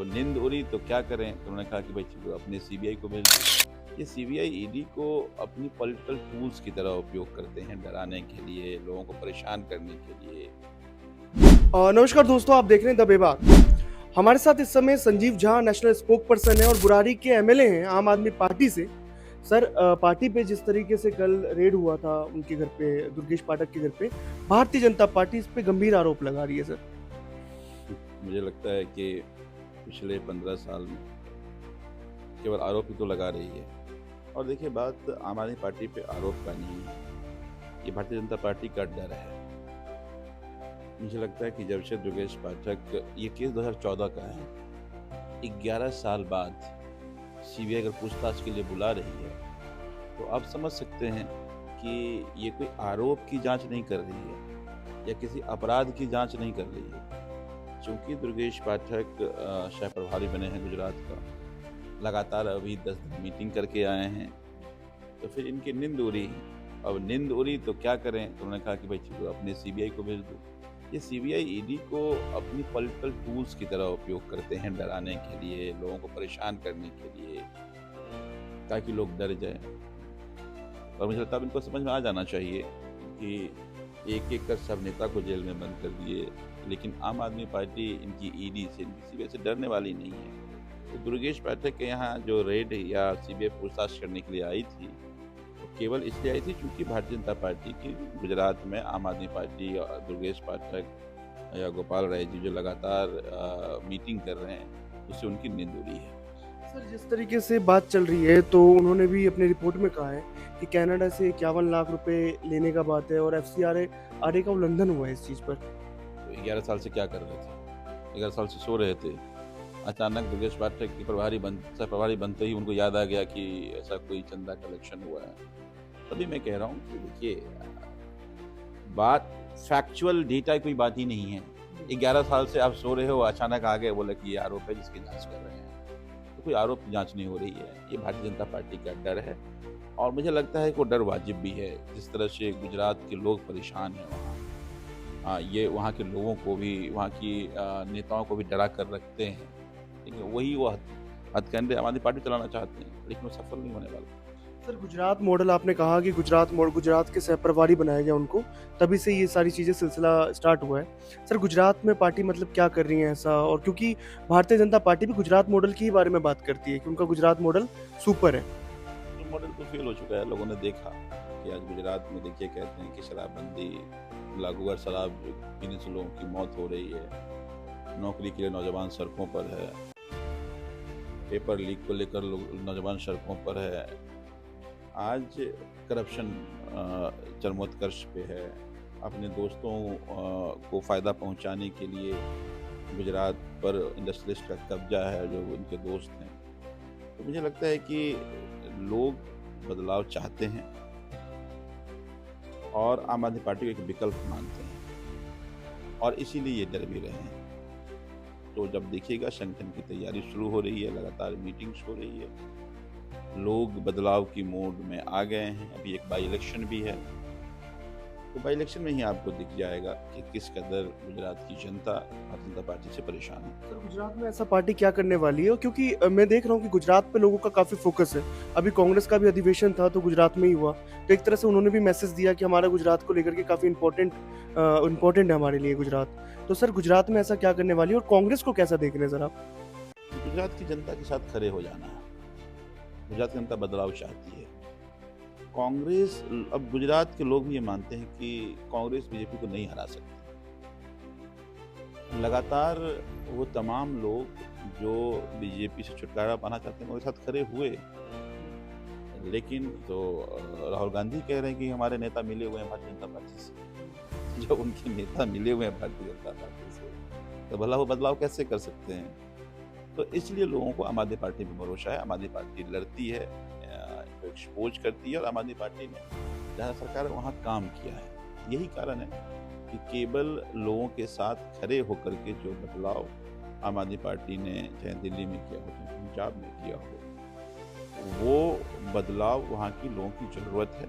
अब नींद उड़ी तो क्या करें? तो उन्होंने कहा कि भाई चलो अपने सीबीआई को भेज दो। ये सीबीआई, ईडी को अपनी पॉलिटिकल टूल्स की तरह उपयोग करते हैं, डराने के लिए, लोगों को परेशान करने के लिए। नमस्कार दोस्तों, आप देख रहे हैं द बेबाक। हमारे साथ इस समय Sanjeev Jha national spoke person है और बुरारी के एमएलए हैं आम आदमी पार्टी से। सर, पार्टी पे जिस तरीके से कल रेड हुआ था उनके घर पे, दुर्गेश पाठक के घर पे, भारतीय जनता पार्टी इस पे गंभीर आरोप लगा रही है सर। मुझे लगता है कि पिछले 15 साल में केवल आरोप ही तो लगा रही है। और देखिए, बात आम आदमी पार्टी पे आरोप का नहीं है, ये भारतीय जनता पार्टी का डर है। मुझे लगता है कि जब से दुर्गेश पाठक, ये केस 2014 का है, 11 साल बाद सीबीआई अगर पूछताछ के लिए बुला रही है तो आप समझ सकते हैं कि ये कोई आरोप की जांच नहीं कर रही है या किसी अपराध की जांच नहीं कर रही है। चूंकि दुर्गेश पाठक शह प्रभारी बने हैं गुजरात का, लगातार अभी 10 दिन मीटिंग करके आए हैं, तो फिर इनकी नींद उड़ी। अब नींद उड़ी तो क्या करें? तो उन्होंने कहा कि भाई चलो अपने सीबीआई को भेज दो। ये सीबीआई, ईडी को अपनी पॉलिटिकल टूल्स की तरह उपयोग करते हैं, डराने के लिए, लोगों को परेशान करने के लिए, ताकि लोग डर जाएं। और मुझे लगता है इनको समझ में आ जाना चाहिए कि एक एक कर सब नेता को जेल में बंद कर दिए, लेकिन आम आदमी पार्टी इनकी ईडी से, इनकी सीबीआई से डरने वाली नहीं है। तो दुर्गेश पाठक के यहाँ जो रेड या सीबीआई पूछताछ करने के लिए आई थी, वो केवल इसलिए आई थी क्योंकि भारतीय जनता पार्टी की गुजरात में आम आदमी पार्टी और दुर्गेश पाठक या गोपाल राय जी जो लगातार मीटिंग कर रहे हैं, उससे उनकी नींद उड़ी है। सर, जिस तरीके से बात चल रही है तो उन्होंने भी अपनी रिपोर्ट में कहा है कि कनाडा से 51 लाख रुपए लेने का बात है और एफसीआरए आरए का उल्लंघन हुआ है इस चीज पर। तो 11 साल से क्या कर रहे थे? 11 साल से सो रहे थे। अचानक दुर्गेश पाठक की सह प्रभारी बनते ही उनको याद आ गया कि ऐसा कोई चंदा कलेक्शन हुआ है। तभी मैं कह रहा हूँ कि देखिए, बात फैक्चुअल डेटा की कोई बात ही नहीं है। 11 साल से आप सो रहे हो, अचानक आ गए बोले कि ये आरोप है जिसकी जांच कर रहे हैं। तो कोई आरोप की जांच नहीं हो रही है, ये भारतीय जनता पार्टी का डर है। और मुझे लगता है कि वो डर वाजिब भी है। जिस तरह से गुजरात के लोग परेशान हैं वहाँ, ये वहाँ के लोगों को भी, वहाँ की नेताओं को भी डरा कर रखते हैं। लेकिन वही वो हथकंडे आम आदमी पार्टी चलाना चाहते हैं, लेकिन वो सफल नहीं होने वाला। सर, गुजरात मॉडल आपने कहा कि गुजरात के सह प्रभारी बनाया गया उनको, तभी से ये सारी चीज़ें सिलसिला स्टार्ट हुआ है। सर, गुजरात में पार्टी मतलब क्या कर रही है ऐसा? और क्योंकि भारतीय जनता पार्टी भी गुजरात मॉडल के ही बारे में बात करती है कि उनका गुजरात मॉडल सुपर है। तो मॉडल तो फेल हो चुका है। लोगों ने देखा कि आज गुजरात में, देखिए, कहते हैं कि शराबबंदी लागू है, शराब पीने से लोगों की मौत हो रही है, नौकरी के लिए नौजवान सड़कों पर है, पेपर लीक को लेकर लोग नौजवान सड़कों पर है। आज करप्शन चरमोत्कर्ष पे है। अपने दोस्तों को फ़ायदा पहुंचाने के लिए गुजरात पर इंडस्ट्रियलिस्ट का कब्जा है, जो उनके दोस्त हैं। तो मुझे लगता है कि लोग बदलाव चाहते हैं और आम आदमी पार्टी को एक विकल्प मानते हैं, और इसीलिए ये डर भी रहे हैं। तो जब देखिएगा, संगठन की तैयारी शुरू हो रही है, लगातार मीटिंग्स हो रही है, लोग बदलाव की मोड में आ गए हैं। अभी एक बाई इलेक्शन भी है, तो बाई इलेक्शन में ही आपको दिख जाएगा कि किस कदर गुजरात की जनता भारतीय जनता पार्टी से परेशान है। सर, गुजरात में ऐसा पार्टी क्या करने वाली है? क्योंकि मैं देख रहा हूँ कि गुजरात पे लोगों का काफ़ी फोकस है। अभी कांग्रेस का भी अधिवेशन था तो गुजरात में ही हुआ। तो एक तरह से उन्होंने भी मैसेज दिया कि हमारा गुजरात को लेकर के काफ़ी इम्पोर्टेंट है हमारे लिए गुजरात। तो सर, गुजरात में ऐसा क्या करने वाली है और कांग्रेस को कैसा देख रहे हैं सर आप? गुजरात की जनता के साथ खड़े हो जाना है। गुजरात की जनता बदलाव चाहती है। कांग्रेस, अब गुजरात के लोग भी ये मानते हैं कि कांग्रेस बीजेपी को नहीं हरा सकती। लगातार वो तमाम लोग जो बीजेपी से छुटकारा पाना चाहते हैं उनके साथ खड़े हुए, लेकिन तो राहुल गांधी कह रहे हैं कि हमारे नेता मिले हुए हैं भारतीय जनता पार्टी से। जब उनके नेता मिले हुए हैं भारतीय जनता पार्टी से, तो भला वो बदलाव कैसे कर सकते हैं? तो इसलिए लोगों को आम आदमी पार्टी पर भरोसा है। आम आदमी पार्टी लड़ती है, इनको एक्सपोज करती है, और आम आदमी पार्टी ने जहाँ सरकार है वहाँ काम किया है। यही कारण है कि केवल लोगों के साथ खड़े होकर के जो बदलाव आम आदमी पार्टी ने चाहे दिल्ली में किया हो, चाहे पंजाब में किया हो, वो बदलाव वहाँ की लोगों की ज़रूरत है,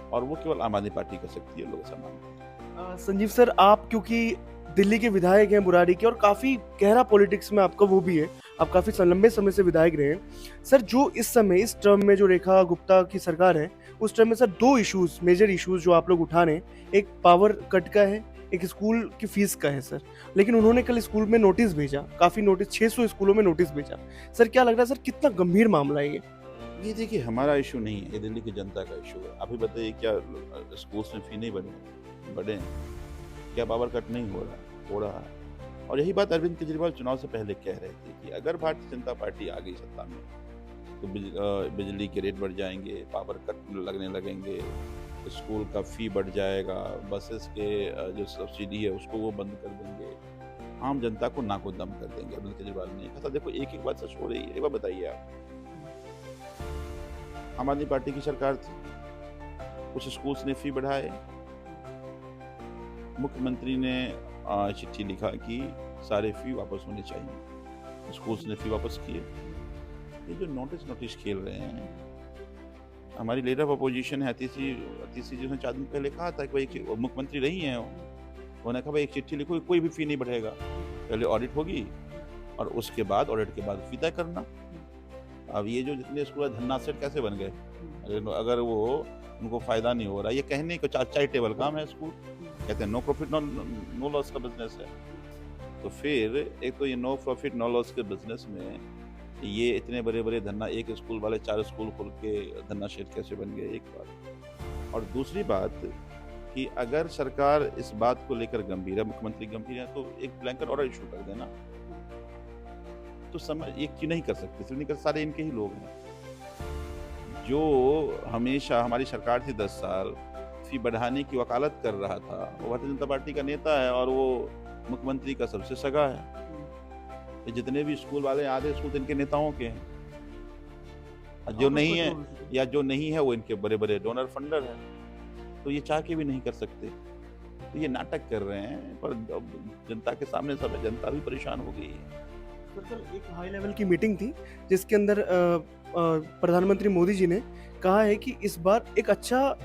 और वो केवल आम आदमी पार्टी कर सकती है। लोग ऐसा मानते हैं। संजीव सर, आप क्योंकि दिल्ली के विधायक हैं बुराड़ी के और काफ़ी गहरा पॉलिटिक्स में आपका वो भी है। आप काफ़ी लंबे समय से विधायक रहे हैं। सर जो इस समय इस टर्म में जो रेखा गुप्ता की सरकार है, उस टर्म में सर 2 इश्यूज़ मेजर इश्यूज़ जो आप लोग उठा रहे हैं, एक पावर कट का है, एक स्कूल की फीस का है सर। लेकिन उन्होंने कल स्कूल में नोटिस भेजा, काफ़ी नोटिस 600 स्कूलों में नोटिस भेजा। सर क्या लग रहा है सर कितना गंभीर मामला है ये? ये देखिए हमारा इशू नहीं है, ये दिल्ली की जनता का इशू है। आप ही बताइए क्या स्कूल्स में फ़ी नहीं बढ़े हैं? क्या पावर कट नहीं हो रहा है? हो रहा है। और यही बात अरविंद केजरीवाल चुनाव से पहले कह रहे थे कि अगर भारतीय जनता पार्टी आ गई सत्ता में तो बिजली के रेट बढ़ जाएंगे, पावर कट लगने लगेंगे, स्कूल का फ़ी बढ़ जाएगा, बसेस के जो सब्सिडी है उसको वो बंद कर देंगे, आम जनता को नाको दम कर देंगे। अरविंद केजरीवाल ने कहा था। देखो एक एक बात सच हो रही है। एक बार बताइए आप, आम आदमी पार्टी की सरकार थी, कुछ स्कूल्स ने फ़ी बढ़ाए, मुख्यमंत्री ने चिट्ठी लिखा कि सारे फ़ी वापस होने चाहिए, स्कूल्स ने फ़ी वापस किए। ये जो नोटिस खेल रहे हैं, हमारी लीडर ऑफ अपोजिशन है अतिशी जी ने 4 दिन पहले कहा था कि भाई मुख्यमंत्री रही हैं, उन्होंने कहा भाई एक चिट्ठी लिखो, कोई भी फ़ी नहीं बढ़ेगा, पहले ऑडिट होगी और उसके बाद ऑडिट के बाद फ़ी तय करना। अब ये जो जितने स्कूल धन्ना सेट कैसे बन गए? अगर वो उनको फ़ायदा नहीं हो रहा, ये कहने को चैरिटेबल काम है स्कूल, कहते हैं नो प्रॉफिट नो लॉस का बिजनेस है। तो फिर एक तो ये नो प्रॉफिट नो लॉस के बिजनेस में ये इतने बड़े बड़े धन्ना, एक स्कूल वाले 4 स्कूल खोल के धन्ना शेड कैसे बन गए? एक बात। और दूसरी बात कि अगर सरकार इस बात को लेकर गंभीर है, मुख्यमंत्री गंभीर है, तो एक ब्लैंकेट ऑर्डर इशू कर देना। तो समझ एक क्यों नहीं कर सकते? सिर्फ नहीं कर, सारे इनके ही लोग हैं जो हमेशा हमारी सरकार थी 10 साल फी बढ़ाने की वकालत कर रहा था। वो भारतीय जनता पार्टी का नेता है और वो मुख्यमंत्री का सबसे सगा है। ये जितने भी स्कूल वाले आधे स्कूल इनके नेताओं के हैं, जो नहीं है या जो नहीं है वो इनके बड़े बड़े डोनर फंडर हैं। तो ये चाह के भी नहीं कर सकते, तो ये नाटक कर रहे हैं। पर जनता के सामने सब है, जनता भी परेशान हो गई है। सर एक हाई लेवल की मीटिंग थी जिसके अंदर प्रधानमंत्री मोदी जी ने कहा है कि इस बार एक अच्छा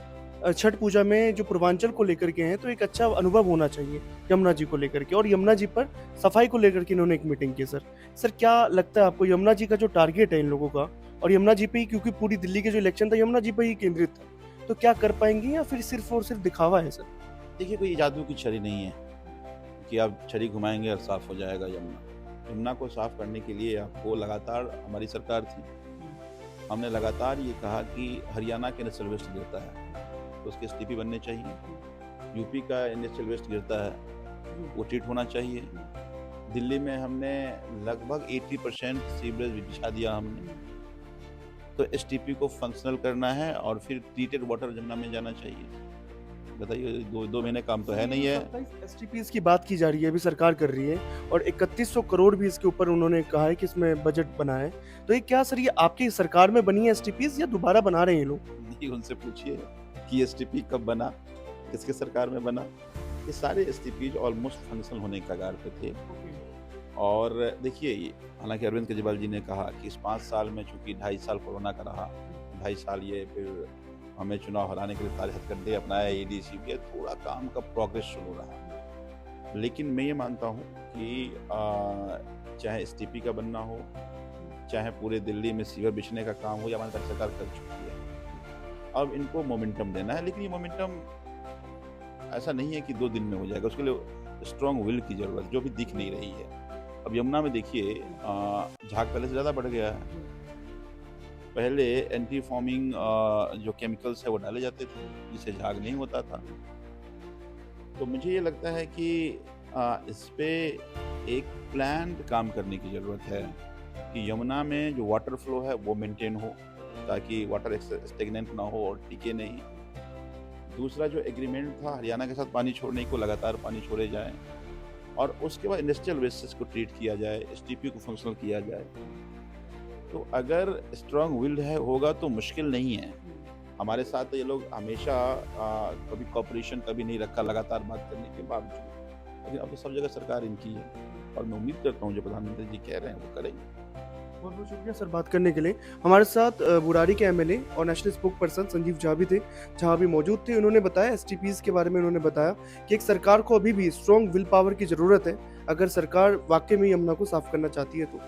छठ पूजा में जो पूर्वांचल को लेकर के हैं तो एक अच्छा अनुभव होना चाहिए यमुना जी को लेकर के, और यमुना जी पर सफाई को लेकर के इन्होंने एक मीटिंग की। सर क्या लगता है आपको यमुना जी का जो टारगेट है इन लोगों का, और यमुना जी पे ही, क्योंकि पूरी दिल्ली के जो इलेक्शन था यमुना जी पे ही केंद्रित था, तो क्या कर पाएंगे या फिर सिर्फ और सिर्फ दिखावा है? सर देखिए कोई जादू की छड़ी नहीं है कि आप छड़ी घुमाएंगे और साफ हो जाएगा यमुना। यमुना को साफ करने के लिए आपको लगातार, हमारी सरकार थी, हमने लगातार ये कहा कि हरियाणा के इंडस्ट्रियल वेस्ट गिरता है तो उसके एसटीपी बनने चाहिए, यूपी का इंडस्ट्रियल वेस्ट गिरता है वो ट्रीट होना चाहिए। दिल्ली में हमने लगभग 80% सीवरेज बिछा दिया हमने, तो एसटीपी को फंक्शनल करना है और फिर ट्रीटेड वाटर यमुना में जाना चाहिए। बताइए, दो महीने काम तो है नहीं है। एसटीपीज की बात की जा रही है, अभी सरकार कर रही है, और 3100 करोड़ भी इसके ऊपर उन्होंने कहा है कि इसमें बजट बना है। तो ये क्या सर, ये आपकी सरकार में बनी है एसटीपीज या दोबारा बना रहे हैं ये लोग? नहीं, उनसे पूछिए कि एसटीपी कब बना, किसके सरकार में बना। ये सारे एसटीपीज ऑलमोस्ट फंक्शनल होने के कगार पे थे। और देखिए, हालांकि अरविंद केजरीवाल जी ने कहा कि इस 5 साल में चूंकि 2.5 साल कोरोना का रहा, 2.5 साल ये फिर हमें चुनाव हराने के लिए सारे हथकंडे अपनाया, ईडीसी के थोड़ा काम का प्रोग्रेस शुरू रहा। लेकिन मैं ये मानता हूँ कि चाहे एसटीपी का बनना हो, चाहे पूरे दिल्ली में सीवर बिछने का काम हो, या हमारी सरकार कर चुकी है। अब इनको मोमेंटम देना है, लेकिन ये मोमेंटम ऐसा नहीं है कि 2 दिन में हो जाएगा। उसके लिए स्ट्रॉन्ग विल की जरूरत, जो भी दिख नहीं रही है। अब यमुना में देखिए झाग पहले से ज़्यादा बढ़ गया है। पहले एंटी फॉर्मिंग जो केमिकल्स है वो डाले जाते थे जिससे झाग नहीं होता था। तो मुझे ये लगता है कि इस पे एक प्लान्ड काम करने की ज़रूरत है कि यमुना में जो वाटर फ्लो है वो मेंटेन हो, ताकि वाटर स्टेगनेंट ना हो और टिके नहीं। दूसरा जो एग्रीमेंट था हरियाणा के साथ, पानी छोड़ने को लगातार पानी छोड़े जाएं, और उसके बाद इंडस्ट्रियल वेस्टेज को ट्रीट किया जाए, एसटीपी को फंक्शनल किया जाए। तो अगर स्ट्रॉन्ग विल्ड है होगा तो मुश्किल नहीं है। हमारे साथ ये लोग हमेशा कभी कॉपरेशन कभी नहीं रखा, लगातार बात करने के बावजूद। लेकिन अब तो सब जगह सरकार इनकी है और मैं उम्मीद करता हूँ जो प्रधानमंत्री जी कह रहे हैं वो करेंगे। बहुत बहुत शुक्रिया सर बात करने के लिए। हमारे साथ बुराड़ी के एमएलए और national spoke person Sanjeev Jha भी थे, जहाँ भी मौजूद थे। उन्होंने बताया एसटीपीज़ के बारे में। उन्होंने बताया कि एक सरकार को अभी भी स्ट्रॉन्ग विल पावर की ज़रूरत है, अगर सरकार वाक़ई में यमुना को साफ़ करना चाहती है तो।